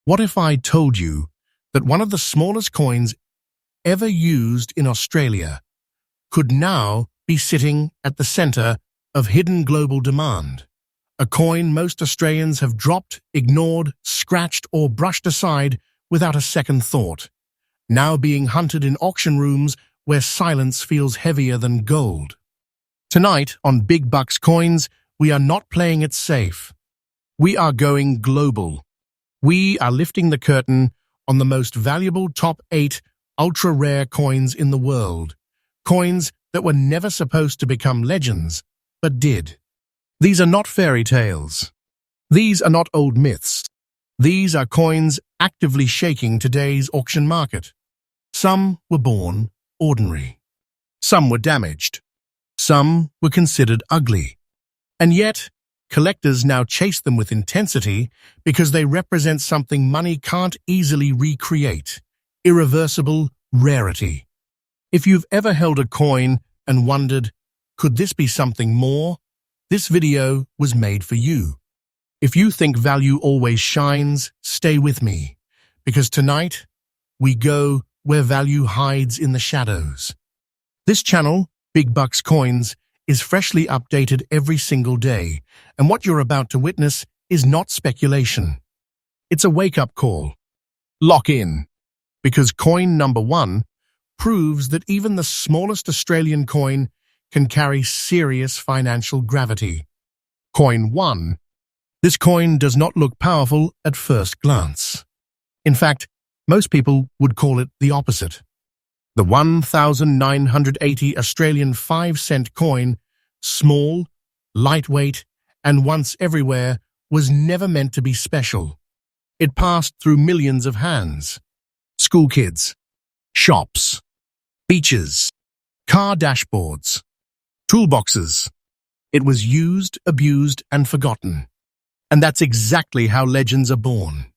What if I told you that one of the smallest coins ever used in Australia could now be sitting at the center of hidden global demand? A coin most Australians have dropped, ignored, scratched, or brushed aside without a second thought, now being hunted in auction rooms where silence feels heavier than gold. Tonight, on Big Bucks Coins, we are not playing it safe. We are going global. We are lifting the curtain on the most valuable top 8 ultra-rare coins in the world. Coins that were never supposed to become legends, but did. These are not fairy tales. These are not old myths. These are coins actively shaking today's auction market. Some were born ordinary. Some were damaged. Some were considered ugly. And yet, collectors now chase them with intensity because they represent something money can't easily recreate: irreversible rarity. If you've ever held a coin and wondered, could this be something more? This video was made for you. If you think value always shines, stay with me, because tonight we go where value hides in the shadows. This channel, Big Bucks Coins, is freshly updated every single day, and what you're about to witness is not speculation. It's a wake-up call. Lock in, because coin number 1 proves that even the smallest Australian coin can carry serious financial gravity. Coin 1. This coin does not look powerful at first glance. In fact, most people would call it the opposite. The 1,980 Australian 5-cent coin, small, lightweight, and once everywhere, was never meant to be special. It passed through millions of hands. School kids, shops, beaches, car dashboards, toolboxes. It was used, abused, and forgotten. And that's exactly how legends are born.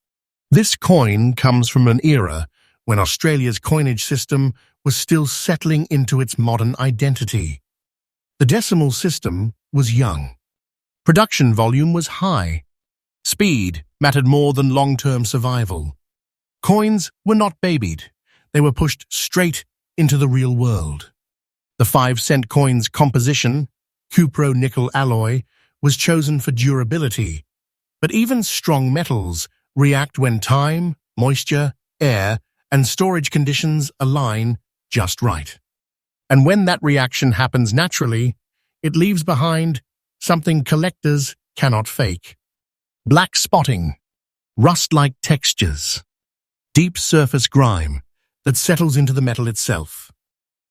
This coin comes from an era when Australia's coinage system was still settling into its modern identity. The decimal system was young. Production volume was high. Speed mattered more than long-term survival. Coins were not babied. They were pushed straight into the real world. The 5-cent coin's composition, cupro-nickel alloy, was chosen for durability. But even strong metals react when time, moisture, air, and storage conditions align just right. And when that reaction happens naturally, it leaves behind something collectors cannot fake. Black spotting, rust-like textures, deep surface grime that settles into the metal itself.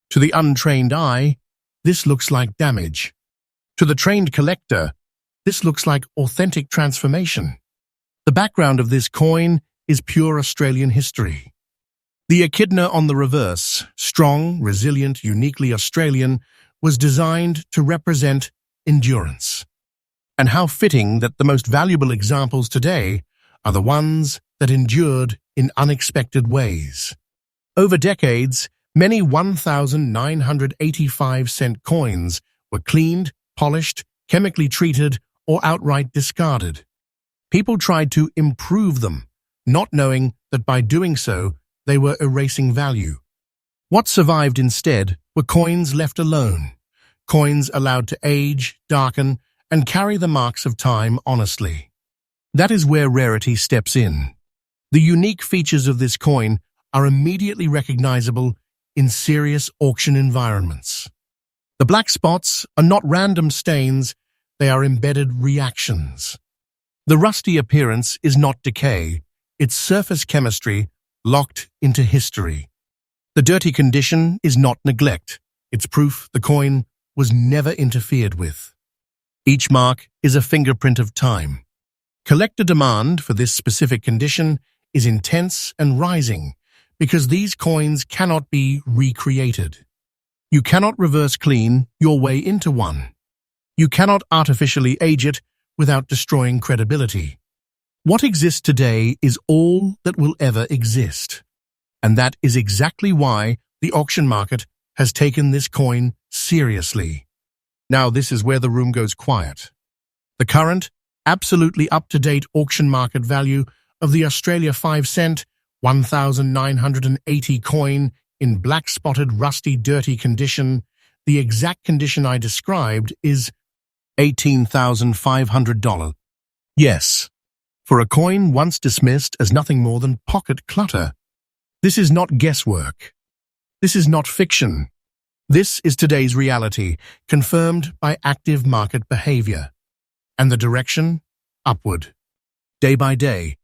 To the untrained eye, this looks like damage. To the trained collector, this looks like authentic transformation. The background of this coin is pure Australian history. The echidna on the reverse, strong, resilient, uniquely Australian, was designed to represent endurance. And how fitting that the most valuable examples today are the ones that endured in unexpected ways. Over decades, many 1,985-cent coins were cleaned, polished, chemically treated, or outright discarded. People tried to improve them, not knowing that by doing so, they were erasing value. What survived instead were coins left alone, coins allowed to age, darken, and carry the marks of time honestly. That is where rarity steps in. The unique features of this coin are immediately recognizable in serious auction environments. The black spots are not random stains, they are embedded reactions. The rusty appearance is not decay, it's surface chemistry locked into history. The dirty condition is not neglect, it's proof the coin was never interfered with. Each mark is a fingerprint of time. Collector demand for this specific condition is intense and rising because these coins cannot be recreated. You cannot reverse clean your way into one. You cannot artificially age it without destroying credibility. What exists today is all that will ever exist. And that is exactly why the auction market has taken this coin seriously. Now this is where the room goes quiet. The current, absolutely up-to-date auction market value of the Australia 5 cent 1980 coin in black-spotted, rusty, dirty condition. The exact condition I described is $18,500. Yes, for a coin once dismissed as nothing more than pocket clutter. This is not guesswork. This is not fiction. This is today's reality, confirmed by active market behavior. And the direction? Upward. Day by day,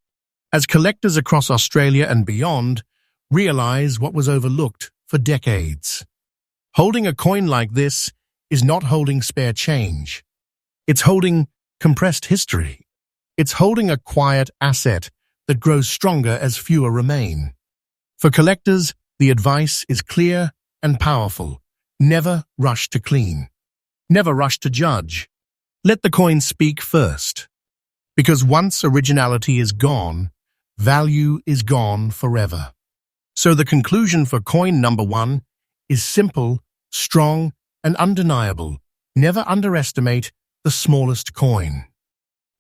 as collectors across Australia and beyond realize what was overlooked for decades. Holding a coin like this is not holding spare change. It's holding compressed history. It's holding a quiet asset that grows stronger as fewer remain. For collectors, the advice is clear and powerful. Never rush to clean. Never rush to judge. Let the coin speak first. Because once originality is gone, value is gone forever. So the conclusion for coin number 1 is simple, strong, and undeniable. Never underestimate the smallest coin.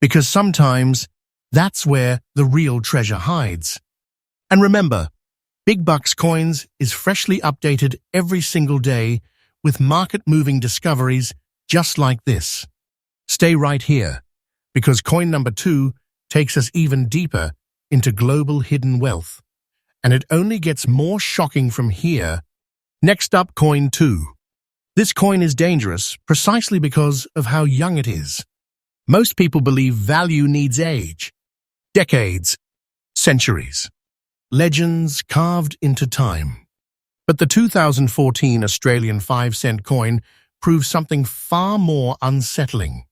Because sometimes that's where the real treasure hides. And remember, Big Bucks Coins is freshly updated every single day with market-moving discoveries just like this. Stay right here, because coin number 2 takes us even deeper into global hidden wealth. And it only gets more shocking from here. Next up, coin 2. This coin is dangerous precisely because of how young it is. Most people believe value needs age. Decades, centuries. Legends carved into time. But the 2014 Australian 5 cent coin proves something far more unsettling.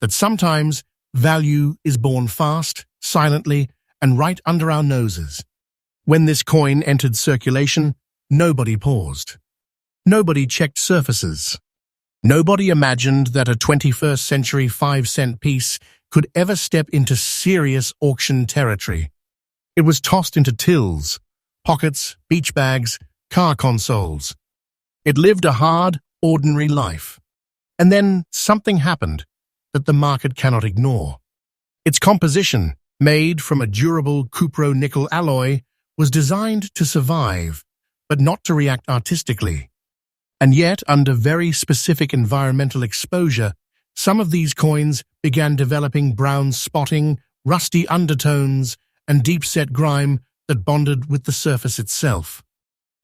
That sometimes value is born fast, silently, and right under our noses. When this coin entered circulation, nobody paused. Nobody checked surfaces. Nobody imagined that a 21st century 5 cent piece could ever step into serious auction territory. It was tossed into tills, pockets, beach bags, car consoles. It lived a hard, ordinary life. And then something happened that the market cannot ignore. Its composition, made from a durable cupro-nickel alloy, was designed to survive, but not to react artistically. And yet, under very specific environmental exposure, some of these coins began developing brown spotting, rusty undertones, and deep-set grime that bonded with the surface itself.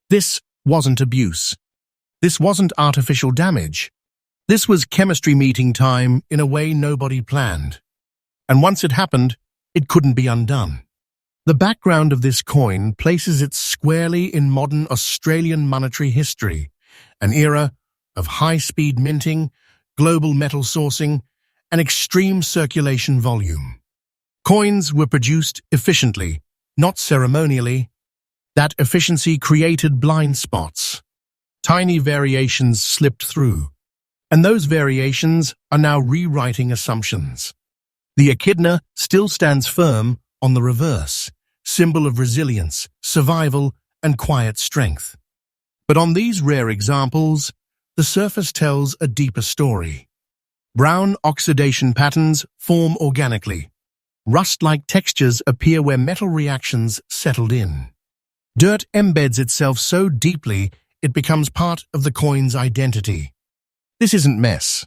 This wasn't abuse. This wasn't artificial damage. This was chemistry meeting time in a way nobody planned. And once it happened, it couldn't be undone. The background of this coin places it squarely in modern Australian monetary history, an era of high-speed minting, global metal sourcing, and extreme circulation volume. Coins were produced efficiently, not ceremonially. That efficiency created blind spots. Tiny variations slipped through, and those variations are now rewriting assumptions. The echidna still stands firm on the reverse, symbol of resilience, survival, and quiet strength. But on these rare examples, the surface tells a deeper story. Brown oxidation patterns form organically. Rust-like textures appear where metal reactions settled in. Dirt embeds itself so deeply it becomes part of the coin's identity. This isn't mess.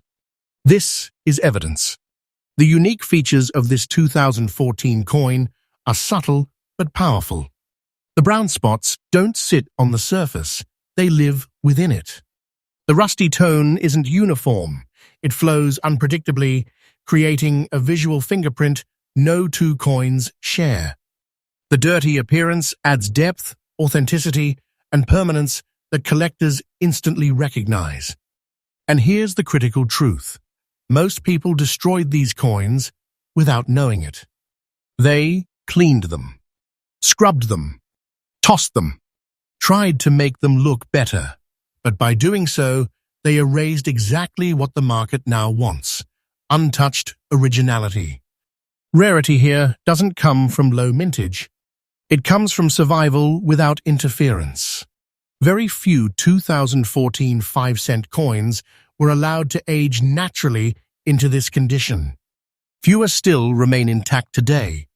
This is evidence. The unique features of this 2014 coin are subtle but powerful. The brown spots don't sit on the surface, they live within it. The rusty tone isn't uniform. It flows unpredictably, creating a visual fingerprint no two coins share. The dirty appearance adds depth, authenticity, and permanence that collectors instantly recognize. And here's the critical truth. Most people destroyed these coins without knowing it. They cleaned them, scrubbed them, tossed them, tried to make them look better. But by doing so, they erased exactly what the market now wants: untouched originality. Rarity here doesn't come from low mintage. It comes from survival without interference. Very few 2014 5-cent coins were allowed to age naturally into this condition. Fewer still remain intact today.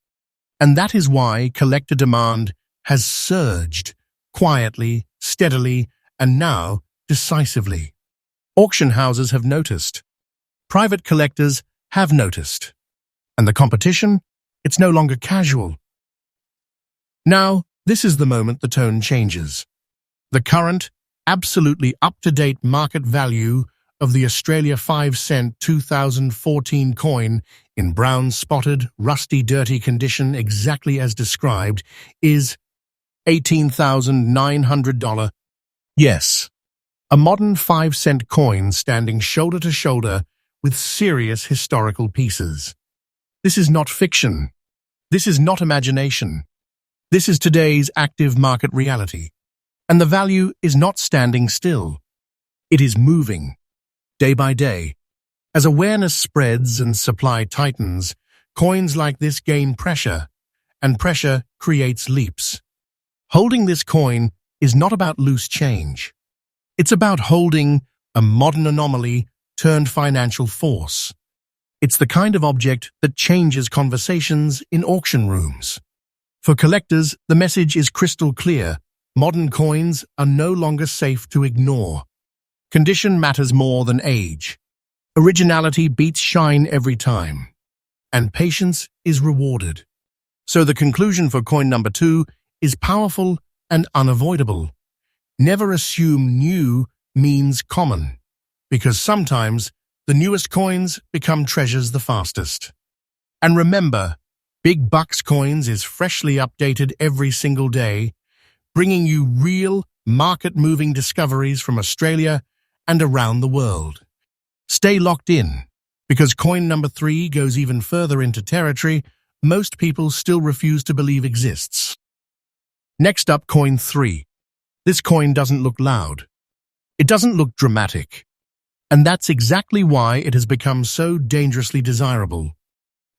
And that is why collector demand has surged quietly, steadily, and now decisively. Auction houses have noticed. Private collectors have noticed. And the competition, it's no longer casual. Now, this is the moment the tone changes. The current, absolutely up-to-date market value of the Australia 5-cent 2014 coin in brown spotted, rusty, dirty condition exactly as described is $18,900. Yes, a modern 5-cent coin standing shoulder to shoulder with serious historical pieces. This is not fiction. This is not imagination. This is today's active market reality. And the value is not standing still. It is moving, day by day. As awareness spreads and supply tightens, coins like this gain pressure, and pressure creates leaps. Holding this coin is not about loose change. It's about holding a modern anomaly turned financial force. It's the kind of object that changes conversations in auction rooms. For collectors, the message is crystal clear. Modern coins are no longer safe to ignore. Condition matters more than age. Originality beats shine every time. And patience is rewarded. So the conclusion for coin number 2 is powerful and unavoidable. Never assume new means common, because sometimes the newest coins become treasures the fastest. And remember, Big Bucks Coins is freshly updated every single day, bringing you real, market-moving discoveries from Australia and around the world. Stay locked in, because coin number 3 goes even further into territory most people still refuse to believe exists. Next up, coin 3. This coin doesn't look loud. It doesn't look dramatic. And that's exactly why it has become so dangerously desirable.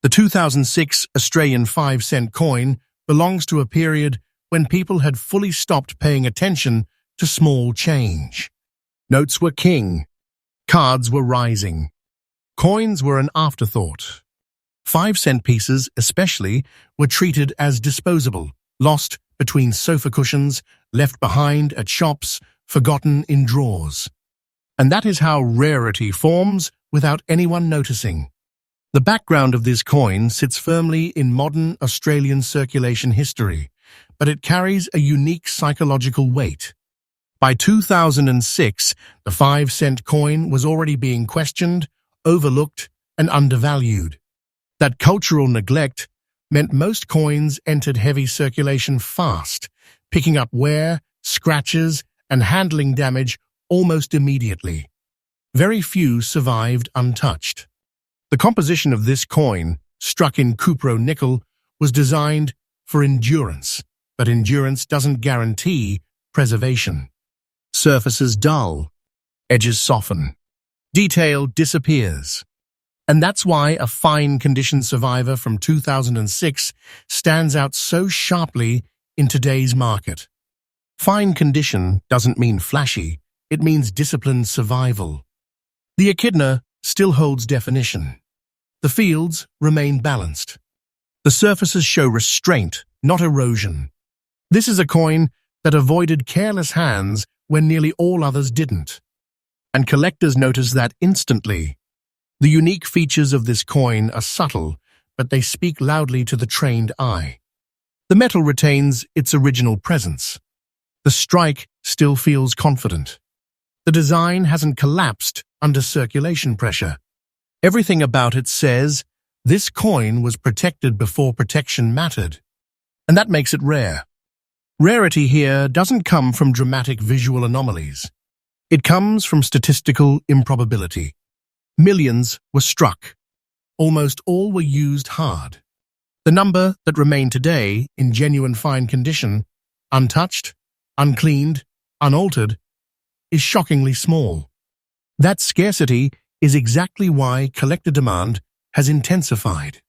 The 2006 Australian 5-cent coin belongs to a period when people had fully stopped paying attention to small change. Notes were king. Cards were rising. Coins were an afterthought. 5-cent pieces, especially, were treated as disposable, lost between sofa cushions, left behind at shops, forgotten in drawers. And that is how rarity forms without anyone noticing. The background of this coin sits firmly in modern Australian circulation history, but it carries a unique psychological weight. By 2006, the 5-cent coin was already being questioned, overlooked, and undervalued. That cultural neglect meant most coins entered heavy circulation fast, picking up wear, scratches, and handling damage almost immediately. Very few survived untouched. The composition of this coin, struck in cupro nickel, was designed for endurance, but endurance doesn't guarantee preservation. Surfaces dull, edges soften, detail disappears. And that's why a fine-condition survivor from 2006 stands out so sharply in today's market. Fine condition doesn't mean flashy, it means disciplined survival. The echidna still holds definition. The fields remain balanced. The surfaces show restraint, not erosion. This is a coin that avoided careless hands when nearly all others didn't. And collectors notice that instantly. The unique features of this coin are subtle, but they speak loudly to the trained eye. The metal retains its original presence. The strike still feels confident. The design hasn't collapsed under circulation pressure. Everything about it says, this coin was protected before protection mattered. And that makes it rare. Rarity here doesn't come from dramatic visual anomalies. It comes from statistical improbability. Millions were struck. Almost all were used hard. The number that remain today in genuine fine condition, untouched, uncleaned, unaltered, is shockingly small. That scarcity is exactly why collector demand has intensified.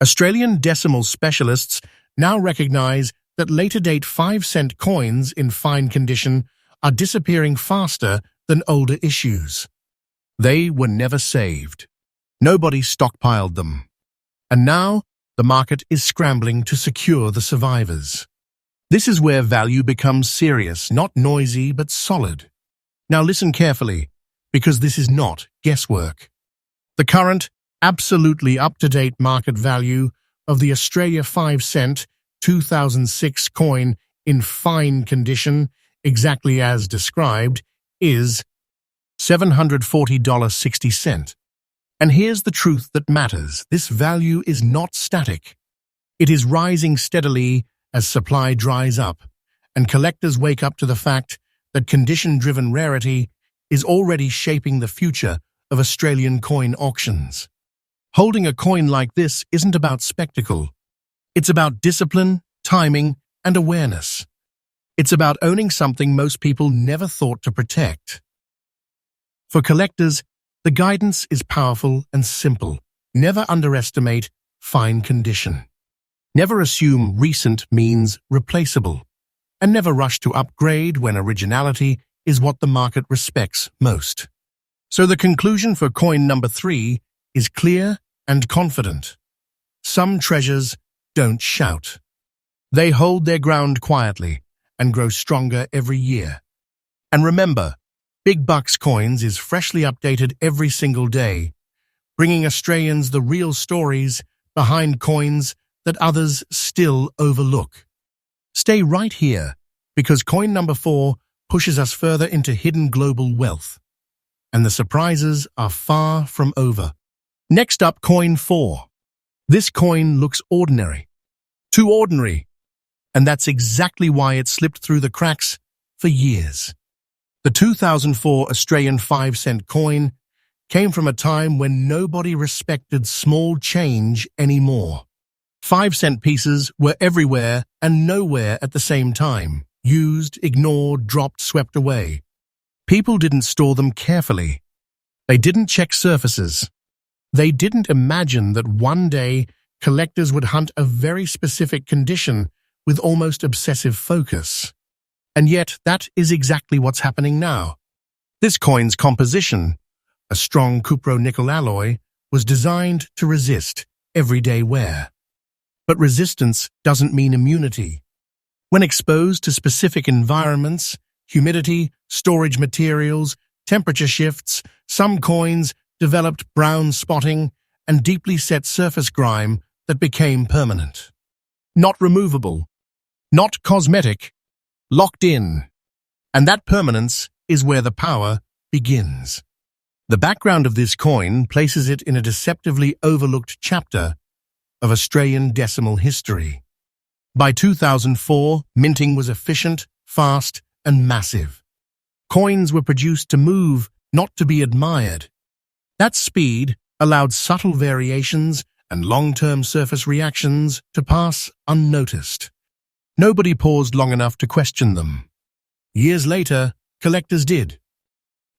Australian decimal specialists now recognize that later-date 5-cent coins in fine condition are disappearing faster than older issues. They were never saved. Nobody stockpiled them. And now, The market is scrambling to secure the survivors. This is where value becomes serious, not noisy, but solid. Now listen carefully, because this is not guesswork. The current, absolutely up-to-date market value of the Australia 5-cent 2006 coin in fine condition, exactly as described, is $740.60. And here's the truth that matters. This value is not static. It is rising steadily as supply dries up, and collectors wake up to the fact that condition-driven rarity is already shaping the future of Australian coin auctions. Holding a coin like this isn't about spectacle. It's about discipline, timing, and awareness. It's about owning something most people never thought to protect. For collectors, the guidance is powerful and simple. Never underestimate fine condition. Never assume recent means replaceable. And never rush to upgrade when originality is what the market respects most. So the conclusion for coin number 3 is clear and confident. Some treasures don't shout. They hold their ground quietly and grow stronger every year. And remember, Big Bucks Coins is freshly updated every single day, bringing Australians the real stories behind coins that others still overlook. Stay right here, because coin number 4 pushes us further into hidden global wealth. And the surprises are far from over. Next up, coin 4. This coin looks ordinary. Too ordinary. And that's exactly why it slipped through the cracks for years. The 2004 Australian 5-cent coin came from a time when nobody respected small change anymore. 5-cent pieces were everywhere and nowhere at the same time. Used, ignored, dropped, swept away. People didn't store them carefully. They didn't check surfaces. They didn't imagine that one day collectors would hunt a very specific condition with almost obsessive focus. And yet, that is exactly what's happening now. This coin's composition, a strong cupro-nickel alloy, was designed to resist everyday wear. But resistance doesn't mean immunity. When exposed to specific environments, humidity, storage materials, temperature shifts, some coins developed brown spotting and deeply set surface grime that became permanent. Not removable, not cosmetic, locked in. And that permanence is where the power begins. The background of this coin places it in a deceptively overlooked chapter of Australian decimal history. By 2004, minting was efficient, fast, and massive. Coins were produced to move, not to be admired. That speed allowed subtle variations and long-term surface reactions to pass unnoticed. Nobody paused long enough to question them. Years later, collectors did.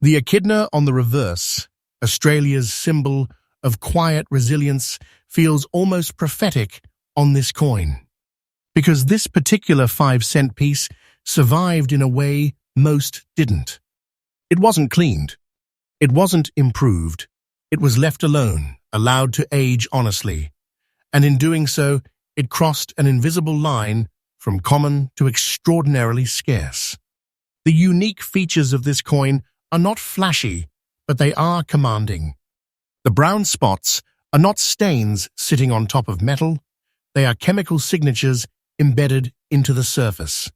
The echidna on the reverse, Australia's symbol of quiet resilience, feels almost prophetic on this coin. Because this particular 5-cent piece survived in a way most didn't. It wasn't cleaned. It wasn't improved. It was left alone, allowed to age honestly. And in doing so, it crossed an invisible line from common to extraordinarily scarce. The unique features of this coin are not flashy, but they are commanding. The brown spots are not stains sitting on top of metal. They are chemical signatures embedded into the surface.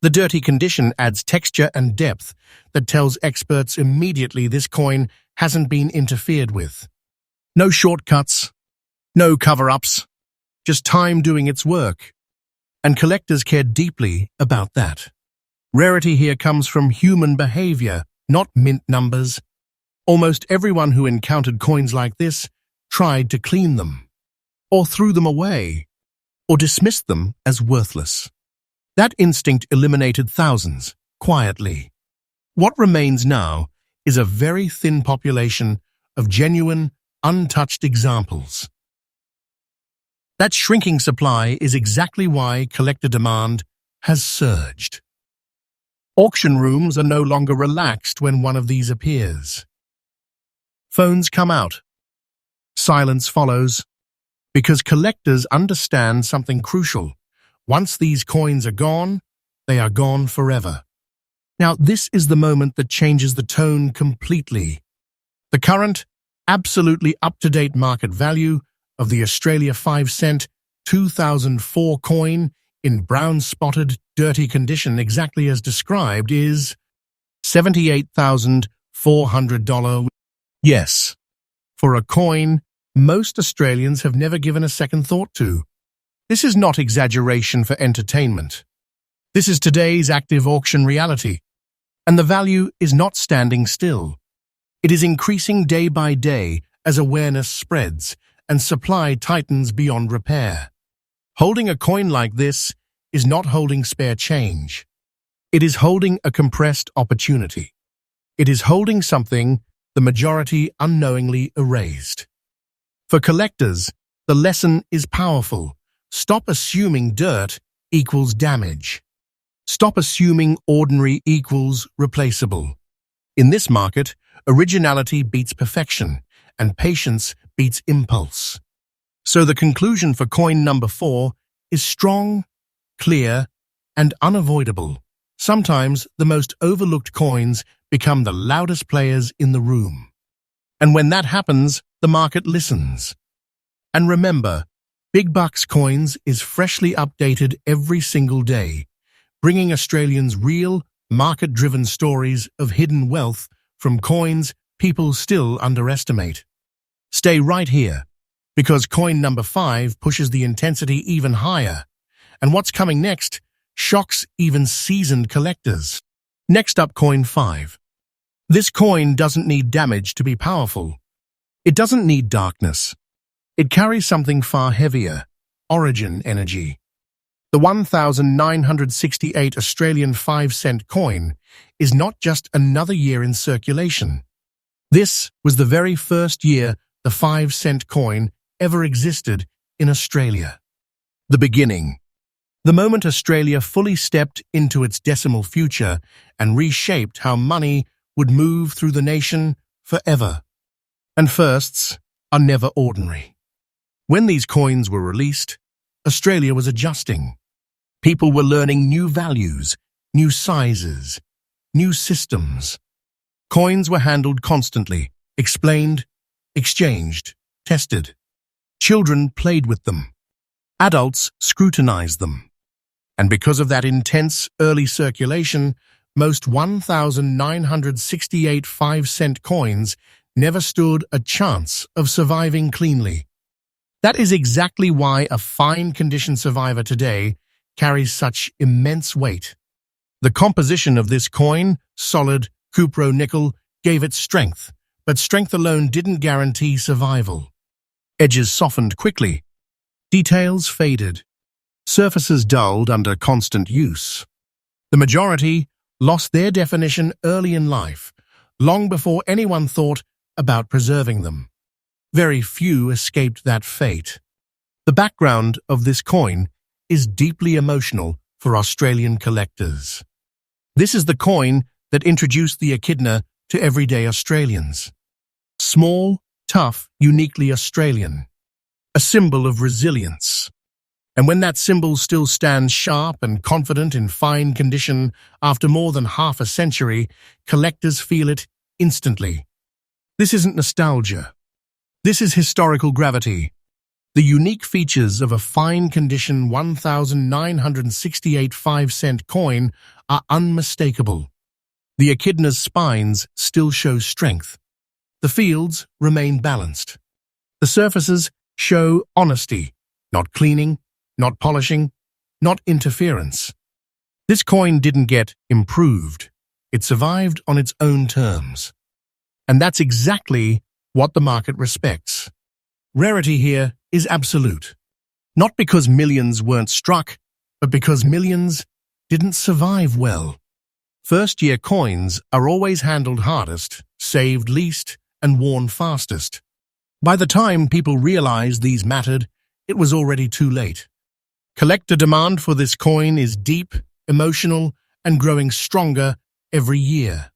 The dirty condition adds texture and depth that tells experts immediately this coin hasn't been interfered with. No shortcuts, no cover-ups, just time doing its work. And collectors care deeply about that. Rarity here comes from human behavior, not mint numbers. Almost everyone who encountered coins like this tried to clean them, or threw them away, or dismissed them as worthless. That instinct eliminated thousands, quietly. What remains now is a very thin population of genuine, untouched examples. That shrinking supply is exactly why collector demand has surged. Auction rooms are no longer relaxed when one of these appears. Phones come out. Silence follows, Because collectors understand something crucial. Once these coins are gone, they are gone forever. Now, this is the moment that changes the tone completely. The current, absolutely up-to-date market value of the Australia 5-cent 2004 coin in brown-spotted, dirty condition exactly as described is $78,400. Yes, for a coin most Australians have never given a second thought to. This is not exaggeration for entertainment. This is today's active auction reality. And the value is not standing still. It is increasing day by day as awareness spreads and supply tightens beyond repair. Holding a coin like this is not holding spare change. It is holding a compressed opportunity. It is holding something the majority unknowingly erased. For collectors, the lesson is powerful. Stop assuming dirt equals damage. Stop assuming ordinary equals replaceable. In this market, originality beats perfection, and patience beats impulse. So the conclusion for coin number 4 is strong, clear, and unavoidable. Sometimes the most overlooked coins become the loudest players in the room. And when that happens, the market listens. And remember, Big Bucks Coins is freshly updated every single day, bringing Australians real, market-driven stories of hidden wealth from coins people still underestimate. Stay right here, because coin number 5 pushes the intensity even higher, and what's coming next shocks even seasoned collectors. Next up, coin 5. This coin doesn't need damage to be powerful. It doesn't need darkness. It carries something far heavier, origin energy. The 1968 Australian 5-cent coin is not just another year in circulation. This was the very first year the 5-cent coin ever existed in Australia. The beginning. The moment Australia fully stepped into its decimal future and reshaped how money would move through the nation forever. And firsts are never ordinary. When these coins were released, Australia was adjusting. People were learning new values, new sizes, new systems. Coins were handled constantly, explained, exchanged, tested. Children played with them. Adults scrutinized them. And because of that intense early circulation, most 1968 5-cent coins never stood a chance of surviving cleanly. That is exactly why a fine-condition survivor today carries such immense weight. The composition of this coin, solid cupro nickel, gave it strength, but strength alone didn't guarantee survival. Edges softened quickly. Details faded. Surfaces dulled under constant use. The majority lost their definition early in life, long before anyone thought about preserving them. Very few escaped that fate. The background of this coin is deeply emotional for Australian collectors. This is the coin that introduced the echidna to everyday Australians. Small, tough, uniquely Australian. A symbol of resilience. And when that symbol still stands sharp and confident in fine condition after more than half a century, collectors feel it instantly. This isn't nostalgia. This is historical gravity. The unique features of a fine-condition 1968 5-cent coin are unmistakable. The echidna's spines still show strength. The fields remain balanced. The surfaces show honesty, not cleaning, not polishing, not interference. This coin didn't get improved. It survived on its own terms. And that's exactly what the market respects. Rarity here is absolute. Not because millions weren't struck, but because millions didn't survive well. First-year coins are always handled hardest, saved least, and worn fastest. By the time people realized these mattered, it was already too late. Collector demand for this coin is deep, emotional, and growing stronger every year.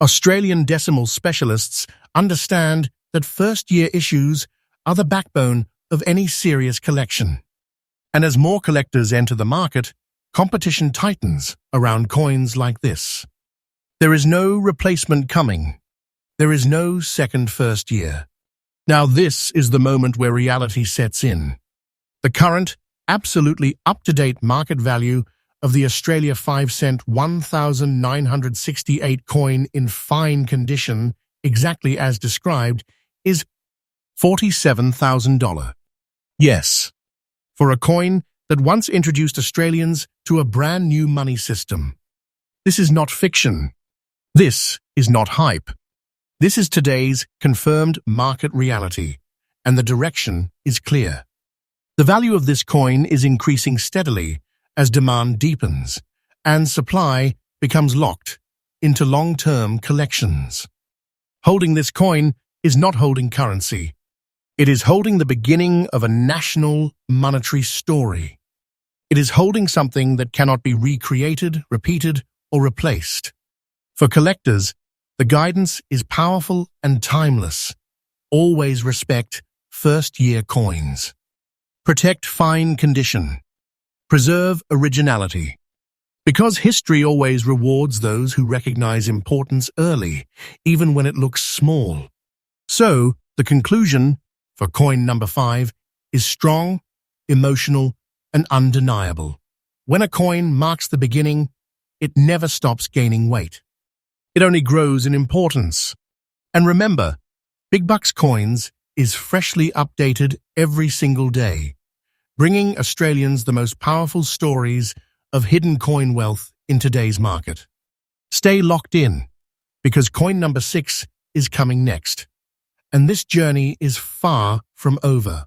Australian decimal specialists understand that first-year issues are the backbone of any serious collection. And as more collectors enter the market, competition tightens around coins like this. There is no replacement coming. There is no second first year. Now this is the moment where reality sets in. The current, absolutely up-to-date market value of the Australia 5-cent 1968 coin in fine condition, exactly as described, is $47,000. Yes, for a coin that once introduced Australians to a brand new money system. This is not fiction. This is not hype. This is today's confirmed market reality, and the direction is clear. The value of this coin is increasing steadily as demand deepens and supply becomes locked into long-term collections. Holding this coin is not holding currency. It is holding the beginning of a national monetary story. It is holding something that cannot be recreated, repeated, or replaced. For collectors, the guidance is powerful and timeless. Always respect first-year coins. Protect fine condition. Preserve originality. Because history always rewards those who recognize importance early, even when it looks small. So, the conclusion for coin number 5 is strong, emotional, and undeniable. When a coin marks the beginning, it never stops gaining weight. It only grows in importance. And remember, Big Bucks Coins is freshly updated every single day, bringing Australians the most powerful stories of hidden coin wealth in today's market. Stay locked in, because coin number 6 is coming next. And this journey is far from over.